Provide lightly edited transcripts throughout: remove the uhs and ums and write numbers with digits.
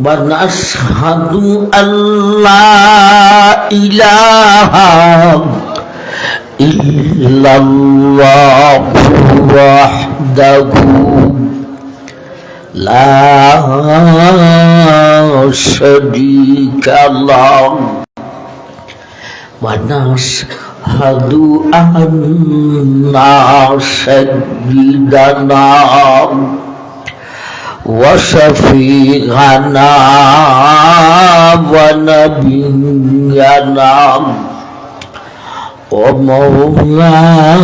ونشهد أن لا إله إلا الله وحده لا شريك له ونشهد أن سيدنا وشفيعنا ونبينا ومولانا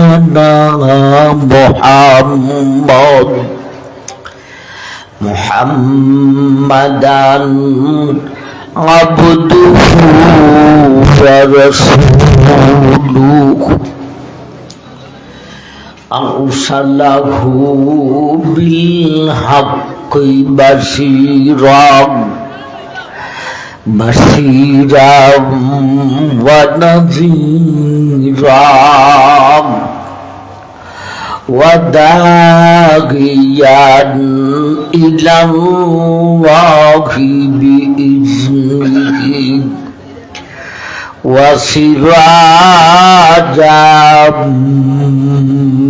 محمدا عبده ورسوله أرسله بالحق بشيرا ونذيرا وداعيا إلى الله بإذنه وسراجا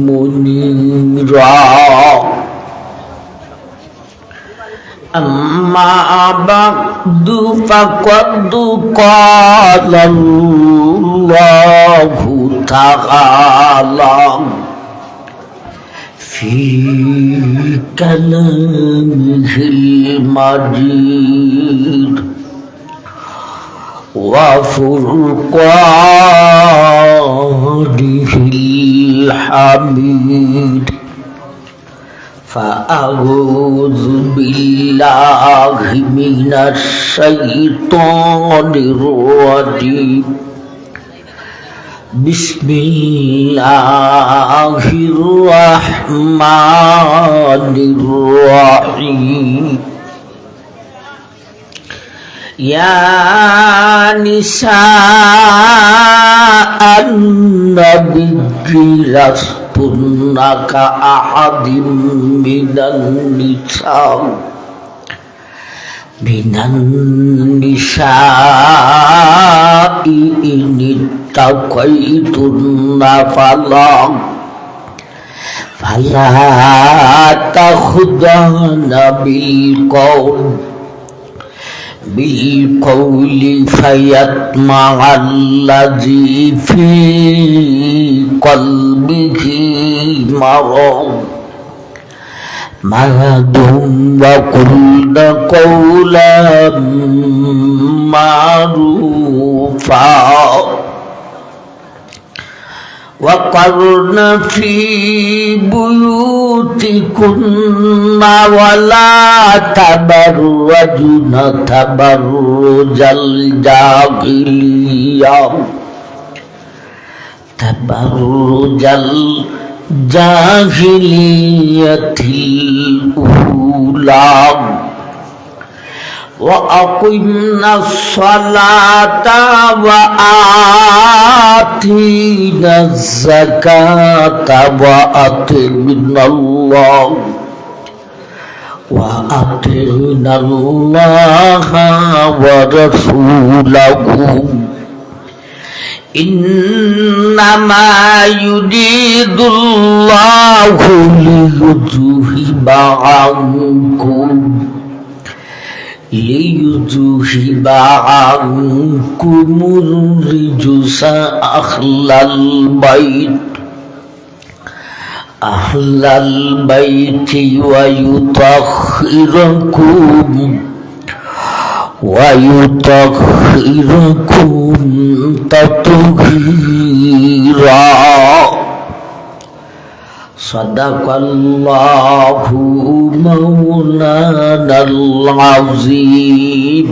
منيرا أما بعد فقد قال الله تعالى في كلامه المجيد وفرقانه الحميد فأعوذ بالله من الشيطان الرجيم بسم الله الرحمن الرحيم يا نساء النبي لستن كأحد من النساء إن اتقيتن فلا تخضعن بالقول فيطمع الذي في قلبه مرض وقلن قولا معروفا وقرن في بيوتكن ولا تبرجن تبرج الجاهلية الأولى وأقمنا الصلاة وآتينا الزكاة وأطعنا الله ورسوله إنما يريد الله ليذهب عنكم الرجس أهل البيت ويطهركم تطهيرا صدق الله مولانا العظيم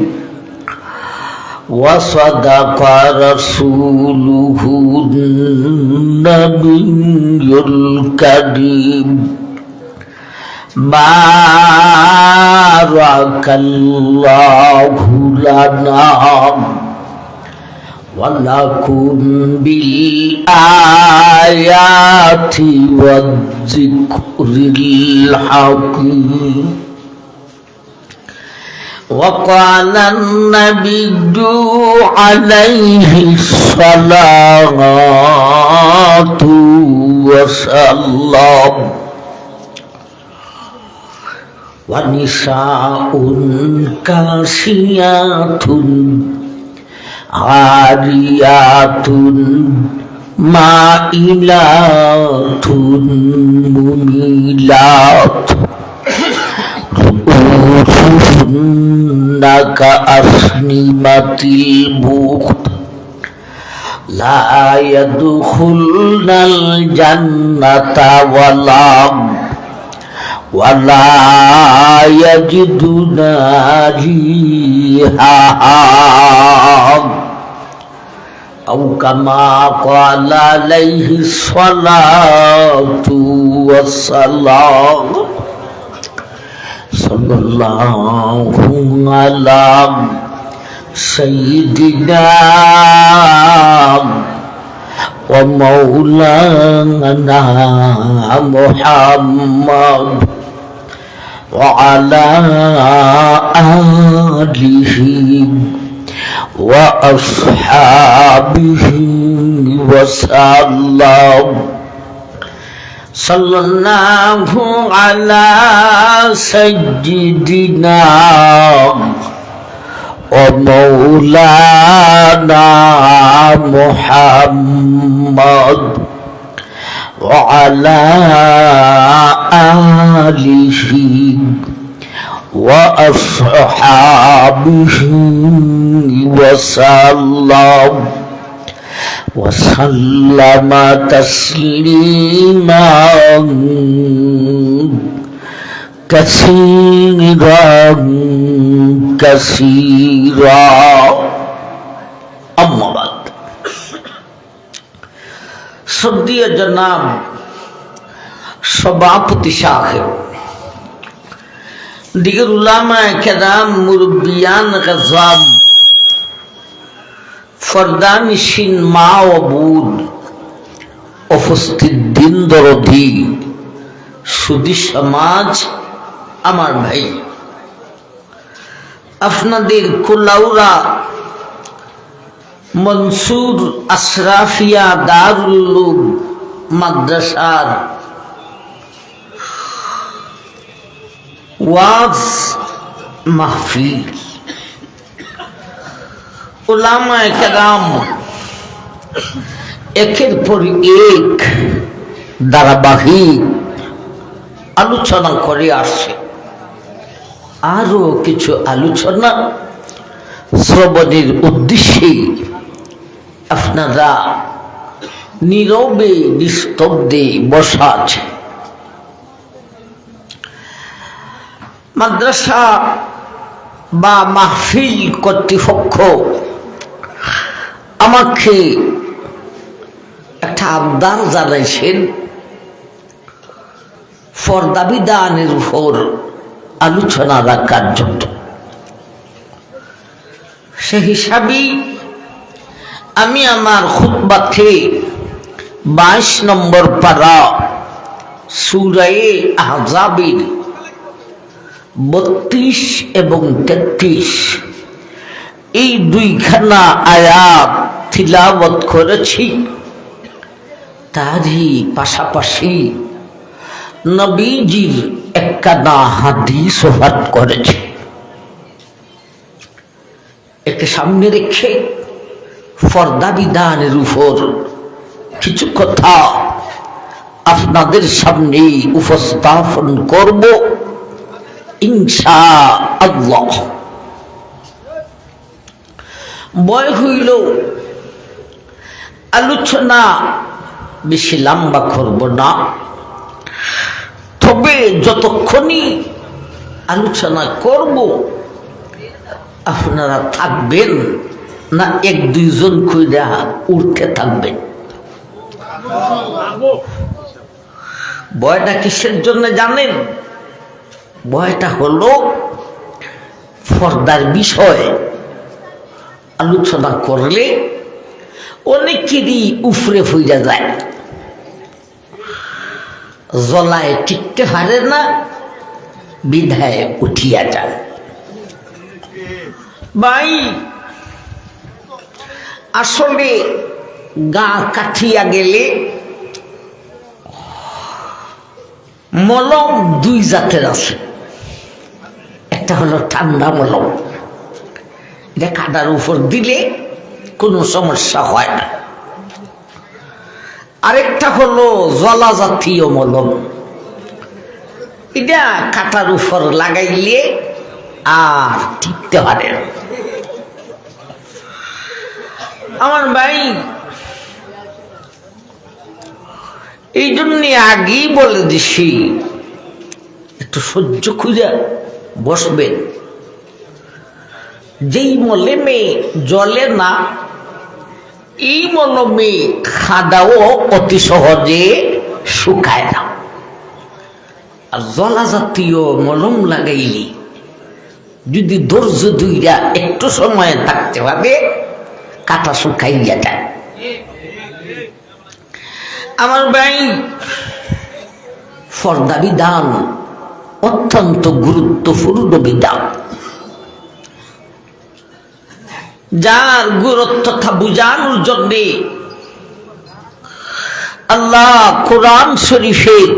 وصدق رسوله النبي الكريم بارك الله لنا ولكم بالآيات والذكر الحكيم وقال النبي عليه الصلاة والسلام ونساء كاسيات عاريات مائلات مميلات رؤوسهن كأسنمة البخت لا يدخلن الجنة ولا يجدن ريحها أو كما قال عليه الصلاة والسلام صلى الله على سيدنا ومولانا محمد وعلى آله وأصحابه وسلم صلى الله على سيدنا ومولانا محمد وعلى آله وأصحابه وسلم تسليما كثيرا أما بعد শ্রদ্ধেয় জনাব সভাপতি সাহেব, দিগর উলামায়ে কেরাম, মুরব্বিয়ান গযাব, ফরদানিশিন মা ও বোন, উপস্থিত দিন দরদি সুধী সমাজ, আমার ভাই, আপনাদের কুলাউড়া মনসুর আশরাফিয়া দারুল উলুম মাদ্রাসার ওয়াজ মাহফিল, উলামায়ে কেরাম একের পর এক ধারাবাহিক আলোচনা করে আসছে। আরো কিছু আলোচনা শ্রবণের উদ্দেশ্যে আপনারা নীরবে নিস্তব্ধে বসা আছে। মাদ্রাসা বা মাহফিল কর্তৃপক্ষ আমাকে একটা আবদার জানাইছেন পর্দা বিধানের উপর আলোচনা রাখার জন্য। সে হিসাবে আমি আমার খুতবাতে 22 নম্বর পারা সূরা আহজাবের 32 এবং 33 এই দুইখানা আয়াত তিলাওয়াত করেছি। তারই পাশাপাশি নবীজির একখানা হাদিস পাঠ করেছি। একে সামনে রেখে পর্দা বিধানের উপর কিছু কথা আপনাদের সামনে উপস্থাপন করব ইনশাআল্লাহ। বয় হইল আলোচনা বেশি লম্বা করব না, তবে যতক্ষণই আলোচনা করব আপনারা থাকবেন না, 1-2 জন কইরা উঠতে থাকবেন। ভয়টা কিসের জন্য জানেন? ভয়টা হলো পর্দার বিষয় আলোচনা করলে অনেকেরই উফরে ফুইরা যায়, জলায় টিকতে পারে না, বিধায় উঠিয়া যায়। ভাই আসলে গা কাঠিয়া গেলে মলম দুই জাতের আছে। একটা হলো ঠান্ডা মলম, এটা কাটার উপর দিলে কোনো সমস্যা হয় না। আরেকটা হলো জলা জাতীয় মলম, এটা কাটার উপর লাগাইলে আর টিকতে পারে না। আমার ভাই এই জন্য আগেই বলে দিছি একটু সহ্য খুঁজে বসবেন। যেই মলমে জ্বলে না এই মলমে খাদাও অতি সহজে শুকায় না। আর জলা জাতীয় মলম লাগাইলি যদি ধৈর্য ধইরা একটু সময় থাকতে পারে কাটা শুকাইয়া যায়। আমার ভাই ফর্দা বিধান অত্যন্ত গুরুত্বপূর্ণ বিধান, যার গুরুত্বটা বুঝানোর জন্য আল্লাহ কোরআন শরীফের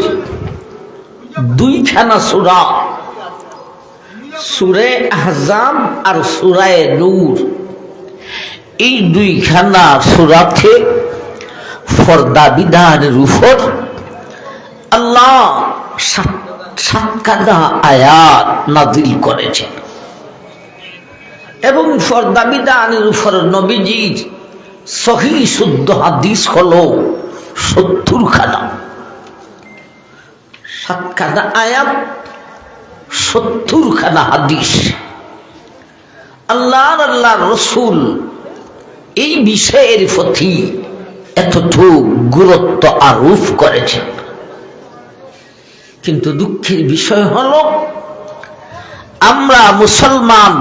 দুইখানা সূরা, সূরা আহজাব আর সূরা নূর, এই দুইখানা সূরাতে ফর্দা বিধানের উপর আল্লাহ সাতখানা আয়াত নাযিল করেছেন এবং ফর্দা বিধানের উপর নবীজির সহিহ শুদ্ধ হাদিস হলো 70খানা। 7খানা আয়াত 70খানা হাদিস। আল্লাহর রাসূল এই বিষয়ের প্রতি এতটুকু গুরুত্ব আরোপ করেছেন। কিন্তু দুঃখের বিষয় হলো আমরা মুসলমান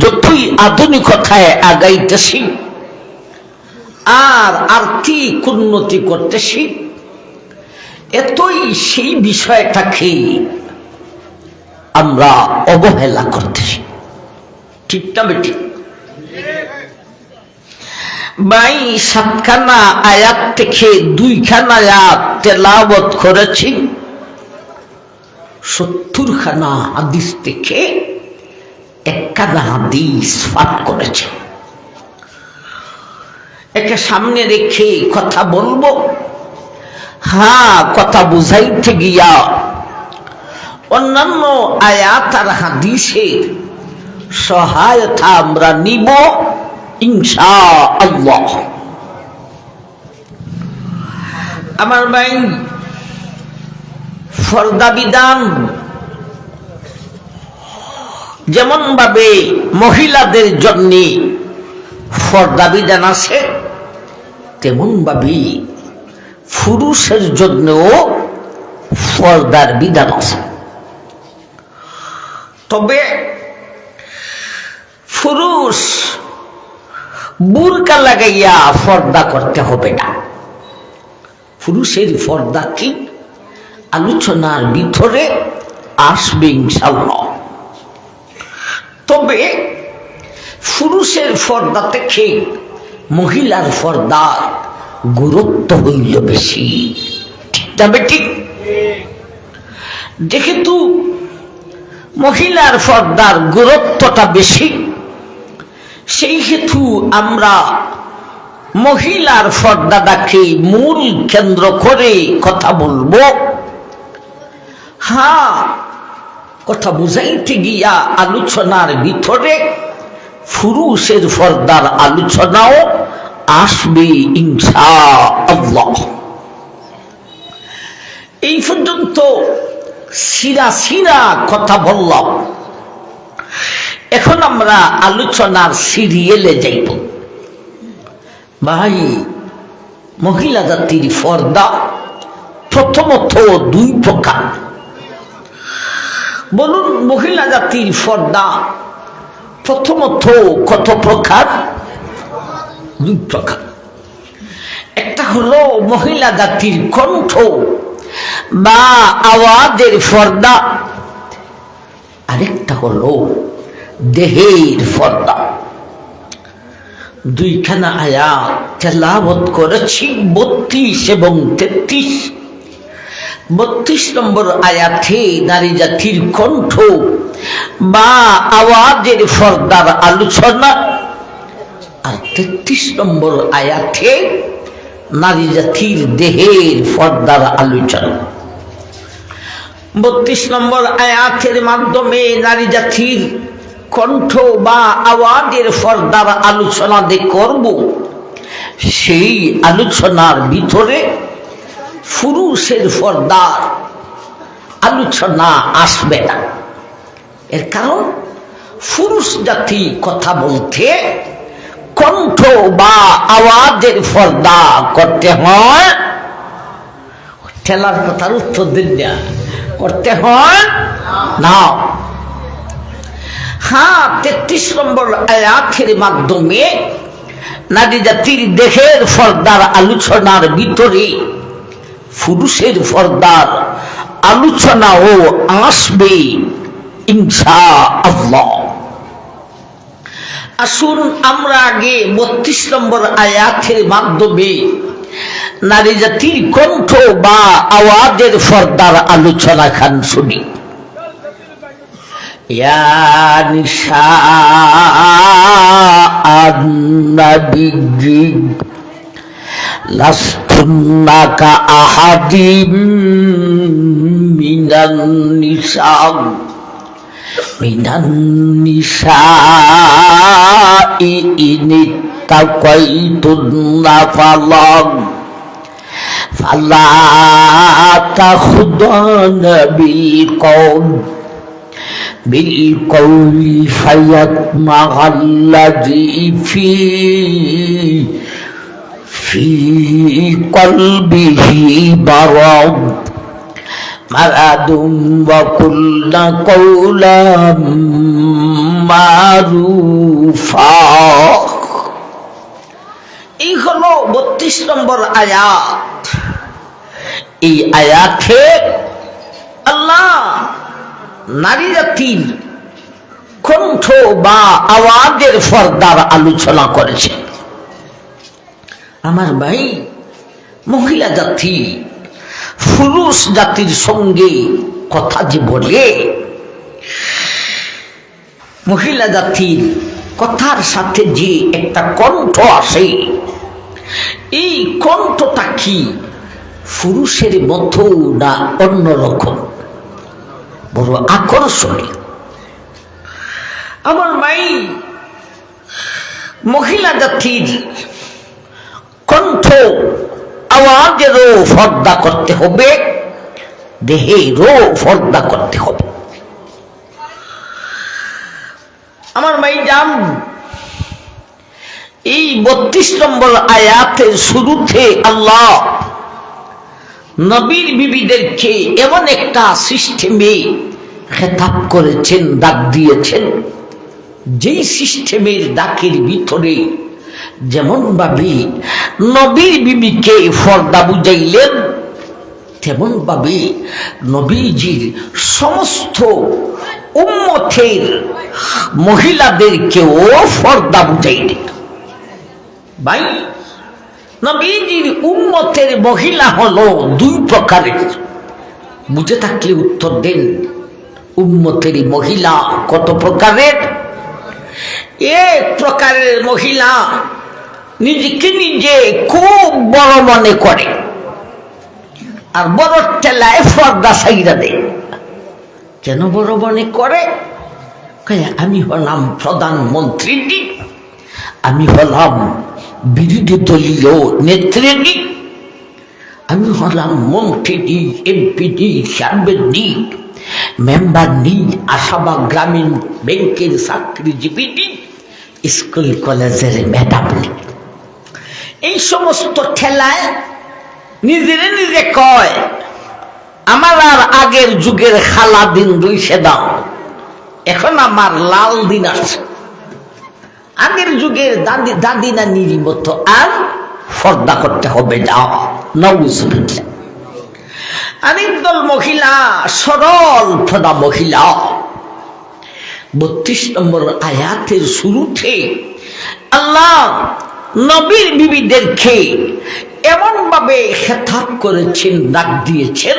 যতই আধুনিকতায় আগাইতেছি আর আর্থিক উন্নতি করতেছি, এতই সেই বিষয়টাকে আমরা অবহেলা করতেছি। ঠিক না বেটি? ভাই 7খানা আয়াত থেকে 2খানা আয়াত তেলাওয়াত করেছি, 70খানা হাদিস থেকে 1খানা হাদিস পাঠ করেছে। একে সামনে রেখে কথা বলবো। হ্যাঁ, কথা বুঝাইতে গিয়া অন্যান্য আয়াত আর হাদিসের সহায়তা আমরা নিব ইনশাআল্লাহ। আমার ভাই ফর্দা বিধান যেমন ভাবে মহিলাদের জন্য ফর্দা বিধান আছে, তেমন ভাবে পুরুষের জন্যও ফর্দার বিধান আছে। তবে পুরুষ বুরকা লাগাইয়া পর্দা করতে হবে না। পুরুষের পর্দা কি আলোচনার ভিতরে আসবে ইনশাআল্লাহ। তবে পুরুষের পর্দা থেকে মহিলার পর্দার গুরুত্ব হইল বেশি। ঠিক না বেটি? যেহেতু মহিলার পর্দার গুরুত্বটা বেশি, সেই হেতু আমরা মহিলার পর্দাটাকে মূল কেন্দ্র করে কথা বলবো। হ্যাঁ, কথা বুঝাইতে গিয়া আলোচনার ভিতরে পুরুষের পর্দার আলোচনাও আসবে ইনশাআল্লাহ। এই পর্যন্ত সিরা কথা বললাম। এখন আমরা আলোচনার সিরিয়ালে যাইব। ভাই, মহিলা জাতির পর্দা প্রথমত 2 প্রকার। বলুন, মহিলা জাতির পর্দা প্রথমত কত প্রকার? 2 প্রকার। একটা হলো মহিলা জাতির কণ্ঠ বা আওয়াজের পর্দা, আরেকটা হলো দেহের পর্দা। দুইখানা আয়াত তেলাওয়াত করেছি 32 এবং 33। 32 নম্বর আয়াতে নারী জাতির কণ্ঠ বা আওয়াজের পর্দার আলোচনা, আর 33 নম্বর আয়াতে নারী জাতির দেহের পর্দার আলোচনা। 32 নম্বর আয়াতের মাধ্যমে নারী জাতির কণ্ঠ বা আওয়াজের পর্দার আলোচনা যে করব, সেই আলোচনার ভিতরে পুরুষের পর্দার আলোচনা আসবে না। এর কারণ পুরুষ জাতি কথা বলতে কণ্ঠ বা আওয়াজের পর্দা করতে হয়। ঠেলার কথার উত্তর দিন না, করতে হয় না। হ্যাঁ, 33 নম্বর আয়াতের মাধ্যমে নারী জাতির দেহের পর্দার আলোচনার ভিতরে পুরুষের পর্দার আলোচনাও আসবে ইনশাআল্লাহ। আসুন আমরা আগে 32 নম্বর আয়াতের মাধ্যমে নারী জাতির কণ্ঠ বা আওয়াজের পর্দার আলোচনা খান শুনি। ইয়া নিসাআন নবী লাস্তুন্না কা আহাদিম মিনান নিসাই ইনিত্তাকাইতুন্না ফালা তাখুদানা بالقول فيطمع الذي في قلبه مرض وقلن قولا معروفا। এই হলো 32 নম্বর আয়াত। এই আয়াতে আল্লাহ নারী জাতির কণ্ঠ বা আওয়াজের পর্দার আলোচনা করেছে। আমার ভাই, মহিলা জাতি পুরুষ জাতির সঙ্গে কথা যে বলে, মহিলা জাতির কথার সাথে যে একটা কণ্ঠ আসে, এই কণ্ঠটা কি পুরুষের মতো না অন্যরকম? বড় আকর্ষণীয়। আমার ভাই, মহিলা জাতির কণ্ঠ আওয়াজেরও পর্দা করতে হবে, দেহেরও পর্দা করতে হবে। আমার ভাই জান, এই 32 নম্বর আয়াতের শুরুতে আল্লাহ নবীর বিবিদেরকে এমন একটা সিস্টেমে খেতাব করেছেন, ডাক দিয়েছেন, যেই সিস্টেমের ডাকের ভিতরে যেমন ভাবে নবীর বিবিকে পর্দা বুঝাইলেন, তেমন ভাবে নবীজির সমস্ত উম্মতের মহিলাদেরকেও পর্দা বুঝাইলেন। ভাই, নবীজির উম্মতের মহিলা হলো 2 প্রকারের। বুঝে থাকলে উত্তর দেন, উম্মতের মহিলা কত প্রকারের? এক প্রকারের মহিলা নিজেকে নিজে খুব বড় মনে করে, আর বড় ঠেলায় পর্দা ছাইরা দেয়। কেন বড় মনে করে? আমি হলাম প্রধানমন্ত্রী, আমি হলাম বিরোধী দলীয় নেত্রী, আমি হলাম মন্ত্রী, এমপি, সাংবাদিক, মেম্বার, আশাবাগ গ্রামীণ ব্যাংকের চাকরিজীবী, স্কুল কলেজের ম্যাডাম। এই সমস্ত ঠেলায় নিজেরে নিজে কয়, আমার আর আগের যুগের খালা দিন রইছে দাও, এখন আমার লাল দিন আছে। আগের যুগের দাদি নানির মতো আর পর্দা করতে হবে, যাও নাউজুবিল্লাহ। আরেক দল মহিলা, সরল প্রদা মহিলা, 32 নম্বর আয়াতের শুরুতে আল্লাহ নবীর বিবিদেরকে এমন ভাবে খেতাব করেছেন, ডাক দিয়েছেন,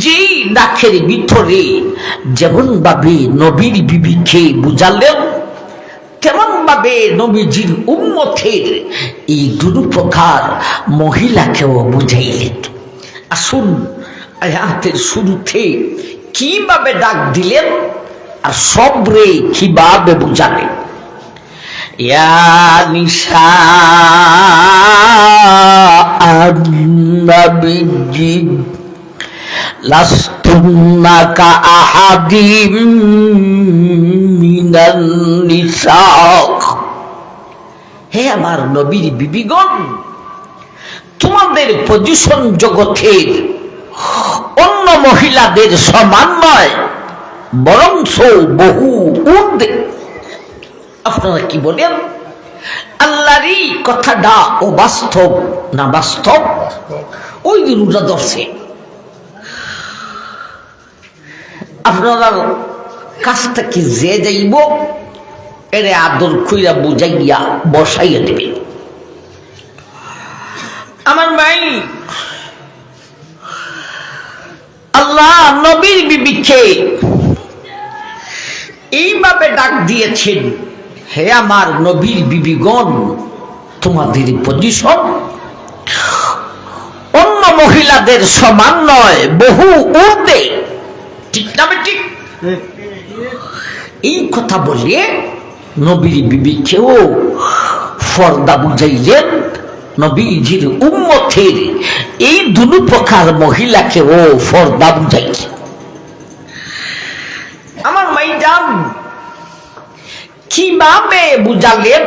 যেই ডাকের ভিতরে যেমন ভাবে নবীর বিবিকে বুঝালেন, তেমন ভাবে নবীজির উম্মতের এই দুই প্রকার মহিলাকেও বুঝাইলেন। আসুন আয়াতের শুরুতে কিভাবে ডাক দিলেন আর সবরে কিভাবে বুঝালেন। ইয়া নিসা আন-নবী লাস্তুন্না কাআহাদিম মিনান নিসা। হে আমার নবীর বিবিগণ, তোমাদের পজিশন জগতের অন্য মহিলাদের সমান নয়, বরঞ্চ বহু ঊর্ধ্বে। আপনারা কি বলেন? আল্লাহরই কথাটা ও বাস্তব না বাস্তব? ওই দিন রোজা ধরছে, আপনারা কাজটা কি যে যাইব এরে আদর কইরা বুঝাইয়া বসাইয়া দেবেন। আমার ভাই, আল্লাহ নবীর বিবিকে এইভাবে ডাক দিয়েছেন, হে আমার নবীর বিবিগণ, তোমাদের পজিশন অন্য মহিলাদের সমান নয়, বহু ঊর্ধ্বে। ঠিক না ঠিক? এই কথা বলে নবীর বিবিকেও ফর্দা বুঝাইলেন, নবীজির উম্মতের এই দুই প্রকার মহিলাকেও ফর্দা বুঝাইলেন। আমার মাইজান কিভাবে বুঝালেন?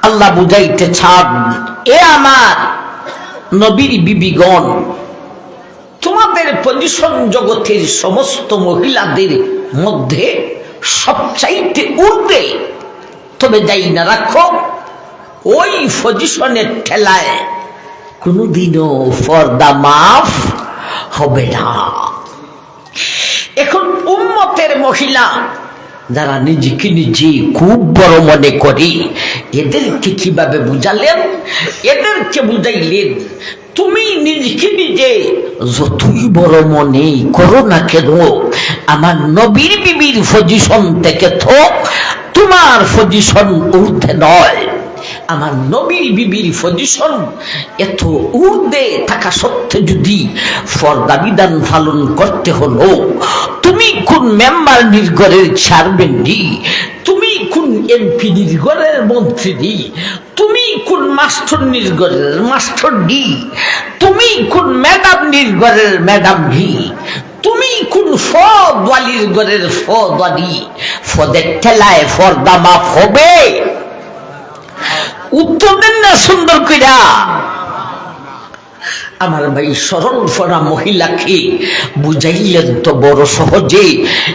আল্লাহ বুঝাইতে চান, এ আমার নবীর বিবিগণ, তোমাদের পজিশন জগতের সমস্ত মহিলাদের মধ্যে সবচাইতে ঊর্ধ্বে। তবে যাই না রাখো, ওই পজিশনের ঠেলায় কোনোদিনও পর্দা মাফ হবে না। এখন উম্মতের মহিলা যারা নিজেকে নিজে খুব বড় মনে করি, এদেরকে কিভাবে বুঝালেন? এদেরকে বুঝাইলেন, তুমি নিজেকে নিজে যতই বড় মনে করো না কেন, আমার নবীর বিবির পজিশন থেকে তো তোমার পজিশন ঊর্ধ্বে নয়। আমার নবীর বিবির পজিশন এত ঊর্ধ্বে থাকা সত্ত্বে যদি পর্দা বিধান পালন করতে হলো, তুমি কোন মেম্বার নির্গরের চেয়ারম্যানটি, তুমি কোন এমপি নির্গরের মন্ত্রী, তুমি কোন মাস্টার নির্গরের মাস্টারডি, তুমি কোন ম্যাডাম নির্গরের ম্যাডামডি, তুমি কোন ফদওয়ালির ঘরের ফদওয়ালি, ফদের ঠেলায় পর্দা মাফ হবে? উত্তর দেন না সুন্দর কইরা। আমার ভাই সরল ফনা মহিলাকে বুঝাইলেন তো বড় সহজে।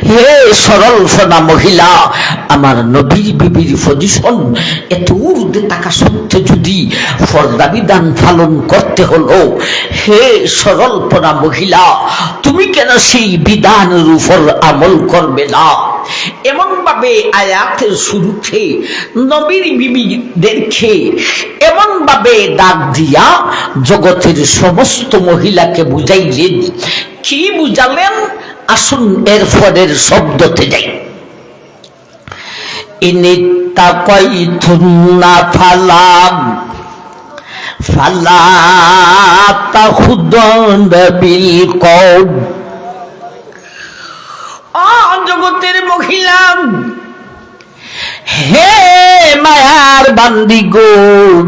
হে সরল ফনা মহিলা, আমার নবীর বিবির পজিশন এত ঊর্ধ্বে থাকা সত্ত্বে যদি পর্দা বিধান পালন করতে হলো, হে সরল ফনা মহিলা, তুমি কেন সেই বিধানের উপর আমল করবে না? এমন ভাবে আয়াতের শুরুতে নবীর বিবিদেরকে এমন ভাবে ডাক দিয়া জগতের সমস্ত মহিলাকে বুঝাইলেন। কি বুঝালেন? আসুন এর পরের শব্দতে যাই। ইনিত্তাকাইতুন্না ফালা তাখুদুনা বিল কওল। জগতের মহিলা, হে মায়ার বান্দিগণ,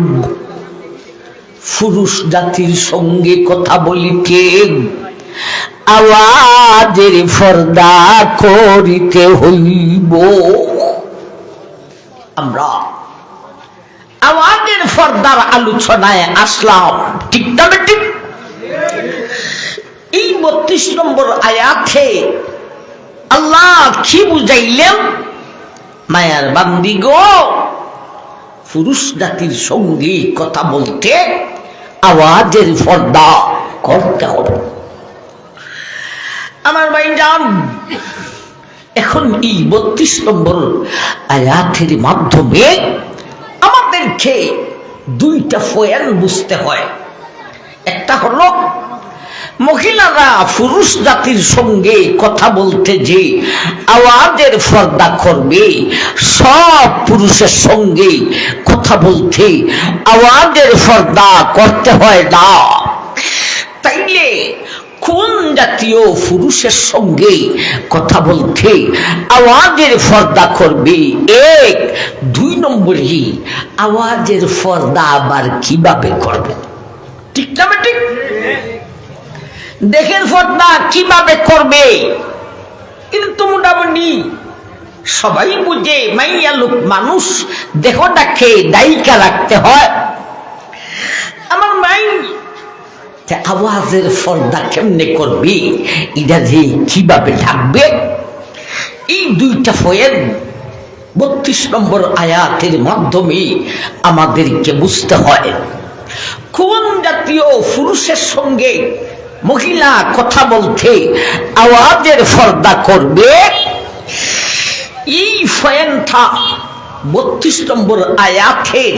পুরুষ জাতির সঙ্গে কথা বলিতে আওয়াজের পর্দা করিতে হইব। আমরা আওয়াজের পর্দার আলোচনায় আসলাম, ঠিক না ঠিক? এই 32 নম্বর আয়াতে আল্লাহ কি বুঝাইলেন? মায়ার বান্দিগো, পুরুষ জাতির সঙ্গে কথা বলতে আওয়াজের পর্দা করতে হবে। আমার ভাইজান, এখন এই 32 নম্বর আয়াতের মাধ্যমে আমাদেরকে দুইটা পয়েন্ট বুঝতে হয়। একটা হলো মহিলারা পুরুষ জাতির সঙ্গে কথা বলতে যে আওয়াজের পর্দা করবে, সব পুরুষের সঙ্গে কথা বলতে আওয়াজের পর্দা করতে হয় না। তাইলে কোন জাতীয় পুরুষের সঙ্গে কথা বলতে আওয়াজের পর্দা করবে? এক। 2 নম্বরে আওয়াজের পর্দা আবার কিভাবে করবে? ঠিক না ঠিক? দেখেন পর্দা কিভাবে করবে কিন্তু মোটামুটি সবাই বুঝে। মাইয়া লোক মানুষ, দেহটাকে দায়িকা রাখতে হয়। আমার মাই আওয়াজের পর্দা কেমনে করবি, এটা যে কিভাবে থাকবে, এই দুইটা পয়েন্ট 32 নম্বর আয়াতের মাধ্যমে আমাদেরকে বুঝতে হয়। কোন জাতীয় পুরুষের সঙ্গে মহিলা কথা বলতে আওয়াজের পর্দা করবে, এই পয়েন্টটা 32 নম্বর আয়াতের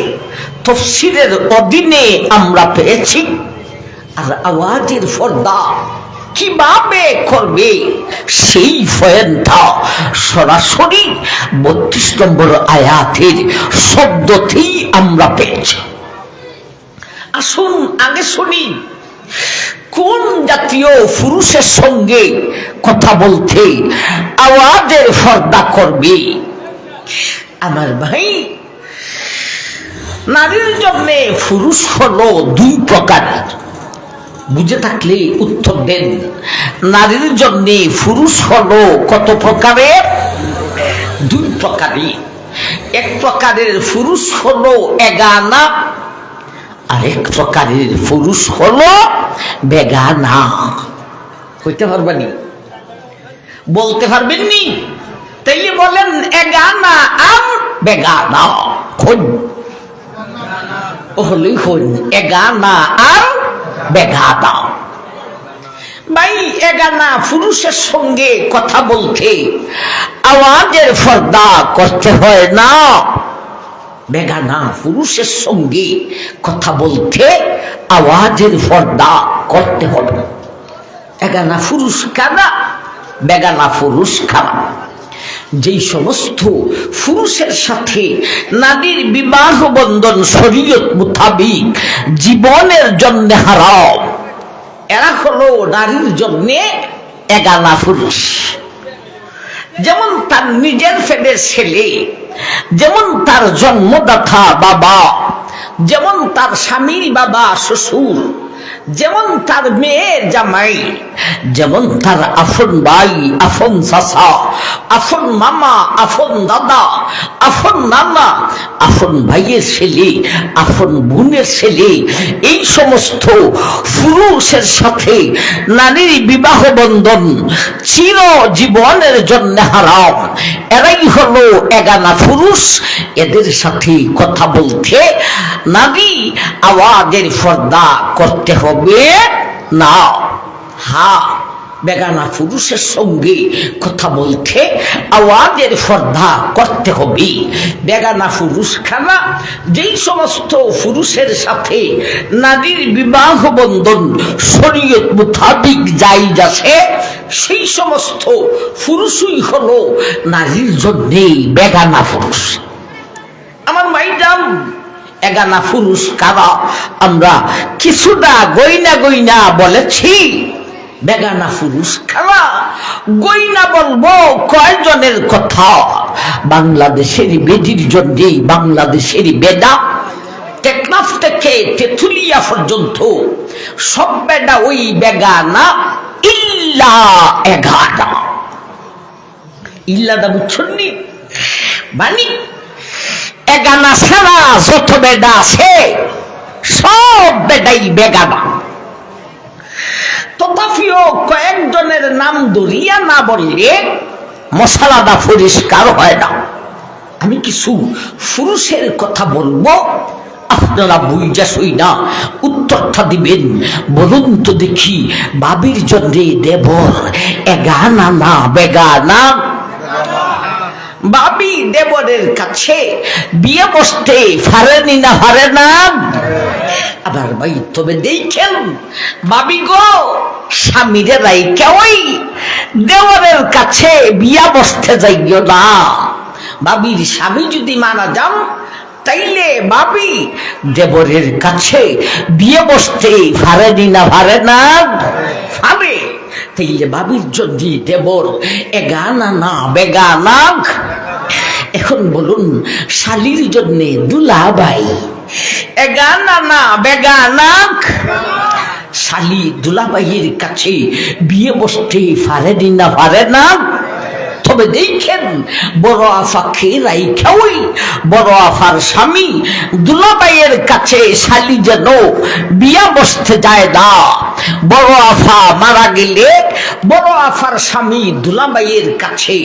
তাফসীরের অধীনে আমরা পেয়েছি। আর আওয়াজের পর্দা কিভাবে করবে সেই পয়েন্টটা সরাসরি 32 নম্বর আয়াতের শব্দতেই আমরা পেয়েছি। আসুন আগে শুনি কোন জাতীয় পুরুষের সঙ্গে কথা বলতে আওয়াজের পর্দা করবে। আমার ভাই, নারীর জন্য পুরুষ হলো 2 প্রকারের। বুঝে থাকলে উত্তর দেন। নারীর জন্য পুরুষ হলো কত প্রকারের? 2 প্রকারের। এক প্রকারের পুরুষ হলো এগানা, আরেক প্রকারের পুরুষ হলো বেগানা। কইতে পারবেনি? বলতে পারবেননি? তাইলে বলেন এগানা আর বেগানা। খুন হলেই খুন, এগানা আর বেগানা। ভাই, এগানা পুরুষের সঙ্গে কথা বলতে আওয়াজের পর্দা করতে হয় না। বেগানা পুরুষের সঙ্গে কথা বলতে আওয়াজের পর্দা করতে হবে। এগানা পুরুষ কারা, বেগানা পুরুষ কারা? যেই সমস্ত পুরুষের সাথে নারীর বিবাহ বন্ধন শরীয়ত মোতাবিক জীবনের জন্য হারাম, এরা হলো নারীর জন্য এগানা পুরুষ। যেমন তার নিজের পেটের ছেলে, যেমন তার জন্মদাতা বাবা, যেমন তার স্বামীর বাবা শ্বশুর, যেমন তার মেয়ের জামাই, যেমন তার আপন ভাই, আপন চাচা, আপন মামা, আপন দাদা, আপন নানা, আপন ভাইয়ের ছেলে, আপন বোনের ছেলে, এই সমস্ত পুরুষের সাথে নারীর বিবাহ বন্ধন চির জীবনের জন্য হারাম। এরাই হলো এগানা পুরুষ। এদের সাথে কথা বলতে নারী আওয়াজের পর্দা করতে হবে না। হ্যাঁ, বেগানা পুরুষের সঙ্গে কথা বলতে আওয়াজের পর্দা করতে হবে। বেগানা পুরুষ খানা যেই সমস্ত পুরুষের সাথে নারীর বিবাহ বন্ধন শরীয়ত মোতাবিক জায়েজ আছে, সেই সমস্ত পুরুষই হলো নারীর জন্য বেগানা পুরুষ। আমার মাইজান, এগানা পুরুষ কারা আমরা কিছুটা গইনা গইনা বলেছি। বেগানা পুরুষ কারা গইনা বলবো কয়জনের কথা? বাংলাদেশের বেদির জন্য বাংলাদেশের বেদা টেকনাফ থেকে তেঁতুলিয়া পর্যন্ত সব বেদা ওই বেগানা ইল্লা 11। ইল্লাটা বুঝছেন নি? মানে এগানা ছাড়া যত বেদা আছে সব বেদাই বেগানা। তথাপিও কয়েকজনের নাম ধরিয়া না বললে মশালাটা পরিষ্কার হয় না। আমি কিছু পুরুষের কথা বলবো, আপনারা বুঝা শুই না উত্তরটা দিবেন। বলুন তো দেখি, বাবির জন্যে দেবর এগানা না বেগানা? বাবি দেবরের কাছে বিয়ে বসতে পারেনি না পারে না? আবার ভাই তবে দেখেন বাবি গো স্বামীরে রাইখা ওই দেবরের কাছে বিয়া বসতে যাইও না। বাবির স্বামী যদি মারা যান তাইলে বাবি দেবরের কাছে বিয়ে বসতে পারেনি না পারে না? পারে। তাইলে বাবির যদি দেবর এগানা না বেগানা। এখন বলুন শালির জন্যে দুলাভাই এগানা না বেগানা? শালি দুলাভাইয়ের কাছে বিয়ে বসতে পারেনি না পারে না? তবে দেখেন বড় আফাকে রাইখা ওই বড় আফার স্বামী দুলাভাইয়ের কাছে শালি যেন বিয়া বসতে যায় না। বড় আফা মারা গেলে বড় আফার স্বামী দুলাভাইয়ের কাছে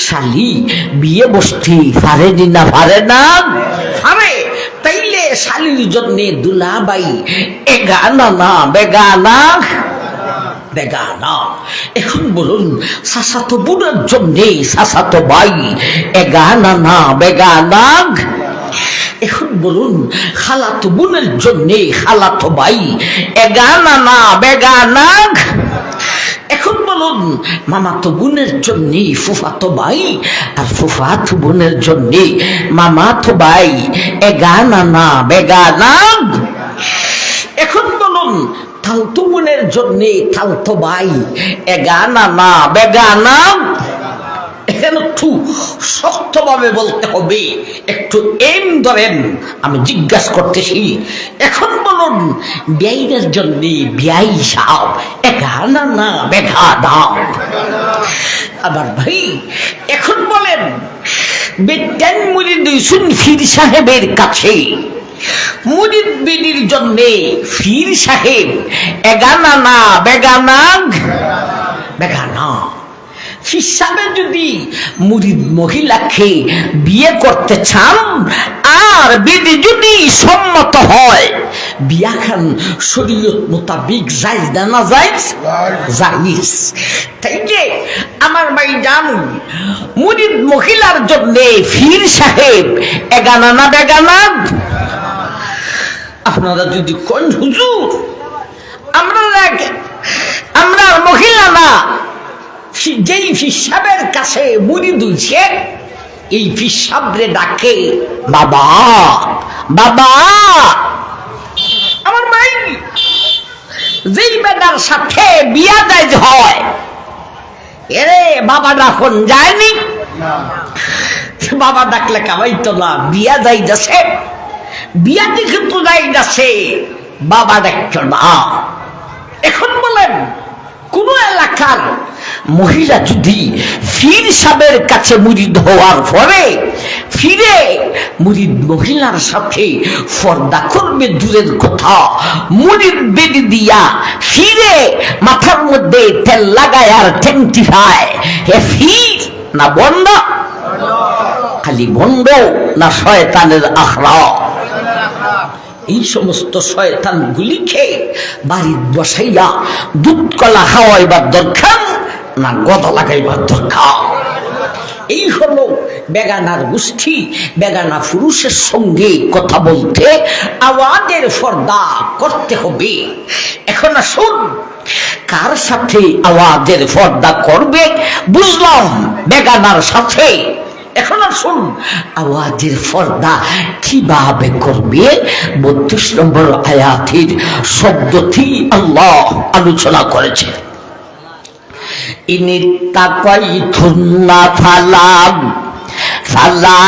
শালি বিয়ে বসতে পারেনি না পারে না? পারে। তাইলে শালির জন্যে দুলাভাই এগানা না বেগানা? বেগানা। এখন বলুন চাচাতো বোনের জন্যে চাচাতো ভাই এগানা না বেগানা? এখন বলুন খালাতো বোনের জন্যে খালাতো ভাই এগানা না বেগানা? এখন বলুন মামাতো বোনের জন্যে ফুফাতো ভাই আর ফুফাতো বোনের জন্যে মামাতো ভাই এগানা না বেগানা? এখন বলুন থালতো বোনের জন্যে থালতো ভাই এগানা না বেগানা? এখানে একটু শক্তভাবে বলতে হবে, একটু এম ধরেন। আমি জিজ্ঞাসা করতেছি এখন বলুন বিয়াইনের জন্যে বিয়াই সাহেব এগানা না বেগানা? আবার ভাই এখন বলেন বেটেন মুরিদ হইছেন পীর সাহেবের কাছে, মুরিদ বিদির জন্যে পীর সাহেব এগানা না বেগানা? বেগানা। পীর সাহেব যদি মুরিদ মহিলাকে বিয়ে করতে চান আর বিধি যদি সম্মত হয় বিয়া খান শরীয়ত মোতাবিক জায়েজ না জায়েজ? জায়েজ। তাই যে আমার ভাই জান মুরিদ মহিলার জন্যে পীর সাহেব এগানা না বেগানা? আপনারা যদি কোন হুজুর আমরা মহিলা না যেই পিসাবের কাছে মুরিদ হইছে এই পিসাবরে ডাকে বাবা বাবা। আমার ভাই যেই বেটার সাথে বিয়া জায়েজ হয় এরে বাবা ডাকুন যায়নি? বাবা ডাকলে কামাইতো না, বিয়া যাইতেছে বিয়া দেখে তো যাইতেছে বাবা ডাকতো না। এখন বলেন কোন এলাকার মহিলা যদি পীর সাহেবের কাছে মুরিদ হওয়ার পরে ফিরে মুরিদ মহিলার সাথে পর্দা করবে দূরের কথা, মুরিদ বেদি দিয়া ফিরে মাথার মধ্যে তেল লাগায় আর ঠেংটি খায়, হে ফির না বন্ধ? খালি বন্ধ না শয়তানের আখড়া? এই সমস্ত শয়তান গুলিকে বাড়ির বসাইয়া দুধ কলা খাওয়াইবার দরকার না গদা লাগাইবার দরকার? এই হলো বেগানার গোষ্ঠী। বেগানা পুরুষের সঙ্গে কথা বলতে আওয়াজের পর্দা করতে হবে। এখন আসুন কার সাথে আওয়াজের পর্দা করবে? বুঝলাম বেগানার সাথে। এখন আসুন আওয়াজের পর্দা কিভাবে করবে? 32 নম্বর আয়াতের শব্দটি আল্লাহ আলোচনা করেছে। ইনিত্তাকাইতুন্না ফালা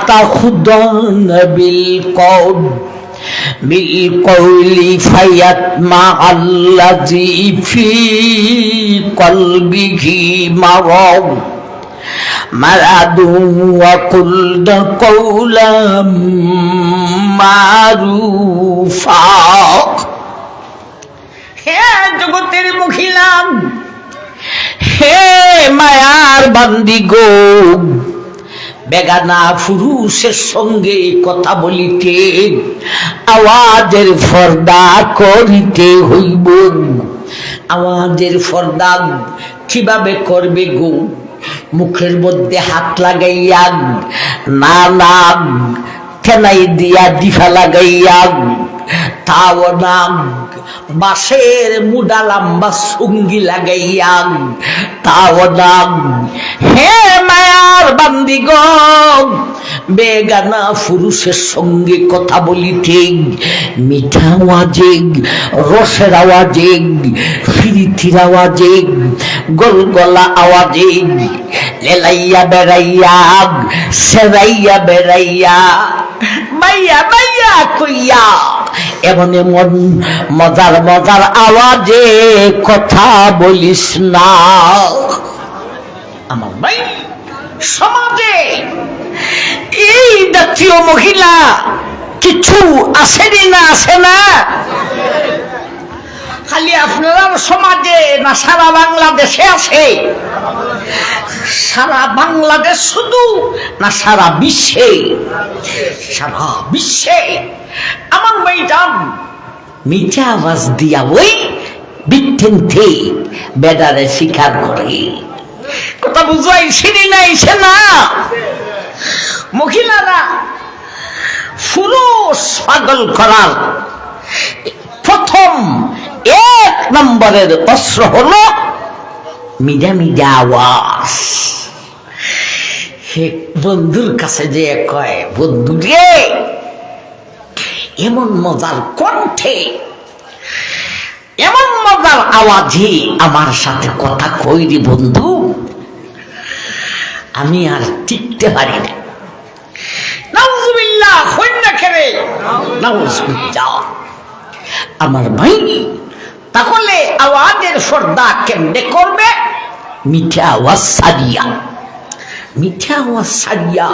তাখুদানা বিল কওলি ফায়াতমাআল্লাযী ফী কলবিহি মারাদু ওয়া কুলনা কওলাম মারুফা। হে জগতের মহিলা, হে মায়ার বান্দি গো, বেগানা পুরুষের সঙ্গে কথা বলিতে আওয়াজের পর্দা করিতে হইব। আওয়াজের পর্দা কিভাবে করবে গো? মুখের মধ্যে হাত লাগাইয়া না না ফেনাই দিয়া ডিফা লাগাইয়া তাও না বাঁশের মুডা লম্বা সঙ্গী লাগাইয়া তাও না হে মায়ার বান্দি গো বেগানা পুরুষের সঙ্গে কথা বলিতে মিঠা আওয়াজে রসের আওয়াজে ফিরিতির আওয়াজে গলগলা আওয়াজে লেলাইয়া বেড়াইয়া সেরাইয়া বেড়াইয়া মাইয়া মাইয়া কইয়া এমন এমন মজার মজার আওয়াজে কথা বলিস না। আমার ভাই সমাজে এই জাতীয় মহিলা কিছু আসেনি না আসে না? খালি আপনারা সমাজে না সারা বাংলাদেশে আছে? সারা বাংলাদেশ শুধু না সারা বিশ্বে? সারা বিশ্বে। আমার মেয়েটাম মিঠা আওয়াজ দিয়া ওই বিথেন্থে বেদারে স্বীকার করে। কথা বুঝাই সিঁড়ি নাই সে না? মহিলারা পুরুষ পাগল করার প্রথম 1 নম্বরের অস্ত্র হলো মিডা মিডা আওয়াজ। হে বন্ধুর কাছে যে কয়, বন্ধু রে এমন মজার কণ্ঠে এমন মজার আওয়াজে আমার সাথে কথা কই রে বন্ধু, আমি আর টিকতে পারি না। নাউজুবিল্লাহ হইনা খেরে নাউজুবিল্লাহ। আমার ভাই তাহলে আওয়াজের পর্দা কেমনে করবে? মিঠা আওয়াজ সারিয়া, মিঠা আওয়াজ সারিয়া।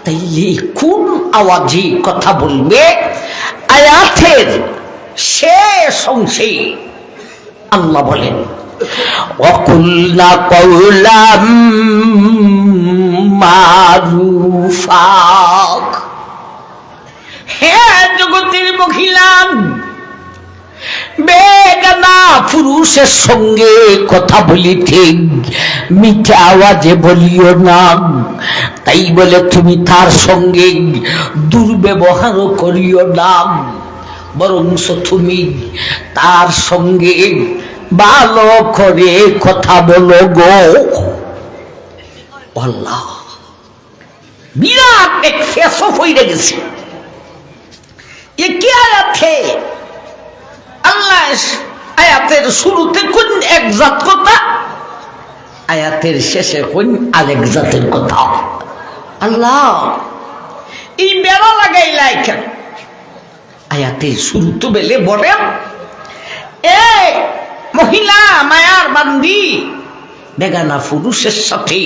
তাইলে কোন আওয়াজে কথা বলবে? আয়াতের শেষ অংশে আল্লাহ বলেন ওয়াকুলনা কওলাম মারুফা। হে জগতের মহিলা, বেগানা পুরুষের সঙ্গে কথা বলিতে মিঠা আওয়াজে বলিও না। তাই বলে তুমি তার সঙ্গে দুর্ব্যবহার করিও না, বরং তুমি তার সঙ্গে ভালো করে কথা বলো গো। আল্লাহ বিরাট এক ফেসফ হয়ে গেছে। এ কি আয়াতে? আল্লাহ আয়াতের শুরুতে কোন এক জাত কথা, আয়াতের শেষে কোন আরেক জাতের কথা। আল্লাহ এই বেড়া লাগাইলাই কেন? আয়াতের শুরু তো বেলে বলে এ মহিলা মায়ার বান্দি বেগানা পুরুষের সাথে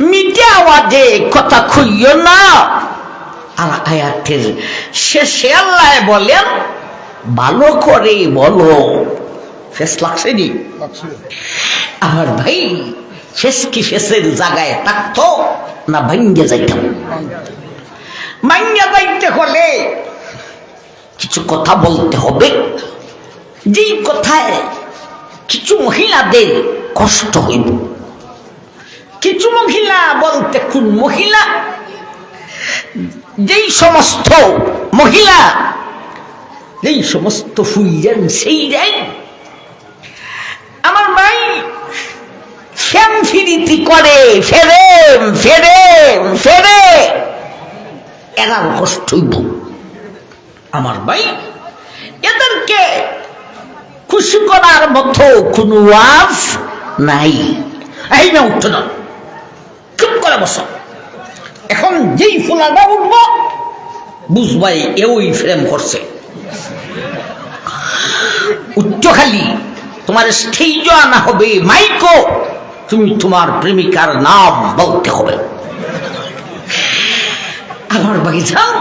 মিঠা আওয়াজে কথা কইও না। আর আয়াতের শেষে আল্লাহ বলেন ভালো করে বলো। ফেস লাগছে নি? আমার ভাই ফেস কি ফেসের জায়গায় থাকতো না ভাঙ্গে যাইতাম? ভাঙ্গে যাইতে হলে কিছু কথা বলতে হবে, যেই কথায় কিছু মহিলাদের কষ্ট হইব। কিছু মহিলা বলতে কোন মহিলা? যেই সমস্ত মহিলা, যেই সমস্ত ফুইরেন সেই যাই আমার ভাই শ্যাম ফিরিতি করে, ফেরে ফেরে ফেরে, এরা কষ্ট হইব। আমার ভাই এদেরকে খুশি করার মতো কোন ওয়াজ নাই। এই না উঠতো না, চুপ করে বসো। এখন যেই ফুলাটা উঠব বুঝবাই এ ওই ফ্রেম করছে। উচ্চ খালি তোমার স্টেজ আনা হবে, মাইকো তুমি তোমার প্রেমিকার নাম বলতে হবে। আমার বাকি যাও